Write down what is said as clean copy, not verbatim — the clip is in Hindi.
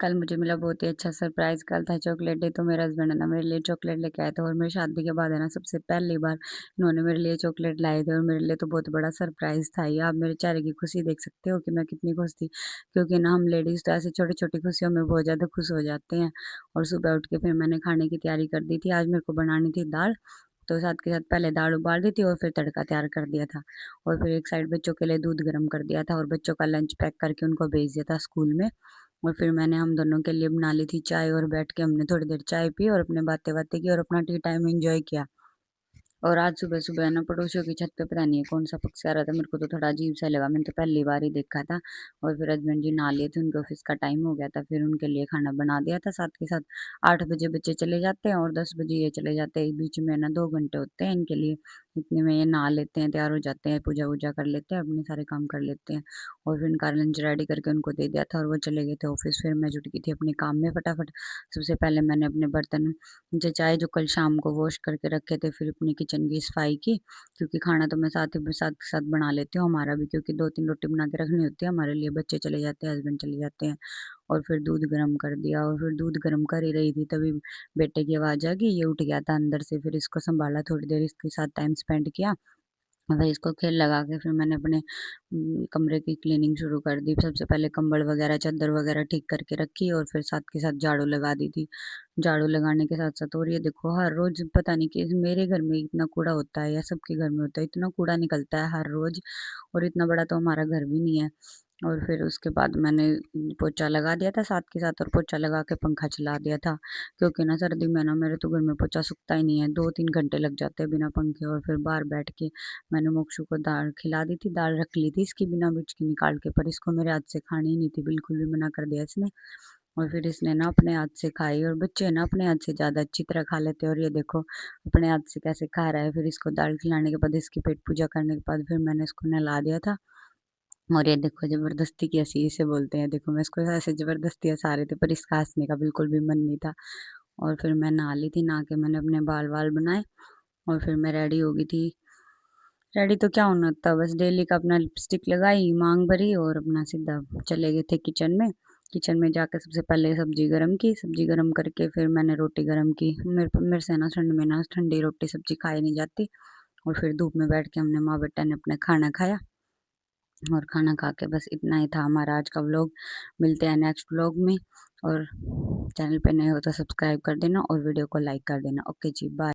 कल मुझे मिला बहुत ही अच्छा सरप्राइज़, कल था चॉकलेट डे, तो मेरे हस्बैंड है ना मेरे लिए चॉकलेट लेके आए थे और मेरी शादी के बाद है ना सबसे पहली बार इन्होंने मेरे लिए चॉकलेट लाए थे और मेरे लिए तो बहुत बड़ा सरप्राइज़ था ये। आप मेरे चेहरे की खुशी देख सकते हो कि मैं कितनी खुश थी, क्योंकि ना हम लेडीज़ तो ऐसी छोटी-छोटी खुशियों में बहुत ज़्यादा खुश हो जाते हैं। और सुबह उठ के फिर मैंने खाने की तैयारी कर दी थी। आज मेरे को बनानी थी दाल, तो साथ के साथ पहले दाल उबाल दी थी और फिर तड़का तैयार कर दिया था। और फिर एक साइड बच्चों के लिए दूध गर्म कर दिया था और बच्चों का लंच पैक करके उनको भेज दिया था स्कूल में। और फिर मैंने हम दोनों के लिए बना ली थी चाय और बैठ के हमने थोड़ी देर चाय पी और अपने बातें-वातें की और अपना टी टाइम एन्जॉय किया। और आज सुबह-सुबह ना पड़ोसियों की छत पे पता नहीं है कौन-सा पक्षी आ रहा था, मेरे को तो थोड़ा अजीब-सा लगा, मैंने तो पहली बार ही देखा था। और फिर हस्बैंड जी नहा लिए थे, उनके ऑफ़िस का टाइम हो गया था, फिर उनके लिए खाना बना दिया था। साथ के साथ 8 बजे बच्चे चले जाते हैं और 10 बजे ये चले जाते हैं, बीच में ना 2 घंटे होते हैं इनके लिए। इतने में ये नहा लेते हैं, तैयार हो जाते हैं, पूजा-वूजा कर लेते हैं, अपने सारे काम कर लेते हैं। और फिर उनका लंच रेडी करके उनको दे दिया था और वो चले गए थे ऑफ़िस। फिर मैं जुट गई थी अपने काम में फटाफट। सबसे पहले मैंने अपने बर्तन जचाए जो कल शाम को वॉश करके रखे थे, फिर अपनी किचन की सफाई की, क्योंकि खाना तो मैं साथ के साथ बना लेती हूँ हमारा भी, क्योंकि 2-3 रोटी बना के रखनी होती है हमारे लिए, बच्चे चले जाते हैं, हस्बैंड चले जाते हैं। और फिर दूध गर्म कर दिया और फिर दूध गर्म कर ही रही थी तभी बेटे की आवाज़ आ गई, ये उठ गया था अंदर से, फिर इसको सँभाला, थोड़ी देर इसके साथ टाइम स्पेंड किया। फिर इसको खेल लगा के फिर मैंने अपने कमरे की क्लीनिंग शुरू कर दी। सबसे पहले कंबल वगैरह, चादर वगैरह ठीक करके रखी और फिर साथ के साथ झाड़ू लगा दी थी। झाड़ू लगाने के साथ-साथ और ये देखो हर रोज़ पता नहीं कि मेरे घर में इतना कूड़ा होता है या सबके घर में होता है, इतना कूड़ा निकलता है हर रोज़ और इतना बड़ा तो हमारा घर भी नहीं है। और फिर उसके बाद मैंने पोछा लगा दिया था साथ के साथ और पोछा लगा के पंखा चला दिया था, क्योंकि ना सर्दी में ना मेरे तो घर में पोछा सूखता ही नहीं है, 2-3 घंटे लग जाते हैं बिना पंखे। और फिर बाहर बैठ के मैंने मोक्षू को दाल खिला दी थी, दाल रख ली थी इसकी बिना मिर्च की निकाल के, पर इसको मेरे हाथ से खानी ही नहीं थी, बिल्कुल भी मना कर दिया इसने। और फिर इसने ना अपने हाथ से खाई और बच्चे ना अपने हाथ से ज़्यादा अच्छी तरह खा लेते हैं और ये देखो अपने हाथ से कैसे खा रहा है। फिर इसको दाल खिलाने के बाद इसकी पेट पूजा करने के बाद फिर मैंने इसको नहला दिया था। और ये देखो ज़बरदस्ती की हँसी इसे बोलते हैं, देखो मैं इसको ऐसे ज़बरदस्ती हँसा रही थी पर इसका हँसने का बिल्कुल भी मन नहीं था। और फिर मैं नहा ली थी, नहा के मैंने अपने बाल-वाल बनाए और फिर मैं रेडी हो गई थी। रेडी तो क्या होना था, बस डेली का अपना लिपस्टिक लगाई, मांग भरी और अपना सीधा चले गए थे किचन में। किचन में जाकर सबसे पहले सब्ज़ी गरम की, सब्ज़ी गरम करके फिर मैंने रोटी गरम की। मेरे से ना ठंड में ना ठंडी रोटी सब्ज़ी खाई नहीं जाती। और फिर धूप में बैठ के हमने माँ-बेटा ने अपना खाना खाया और खाना खा के बस इतना ही था हमारा आज का व्लॉग। मिलते हैं नेक्स्ट व्लॉग में और चैनल पे नए हो तो सब्सक्राइब कर देना और वीडियो को लाइक कर देना। ओके जी, बाय।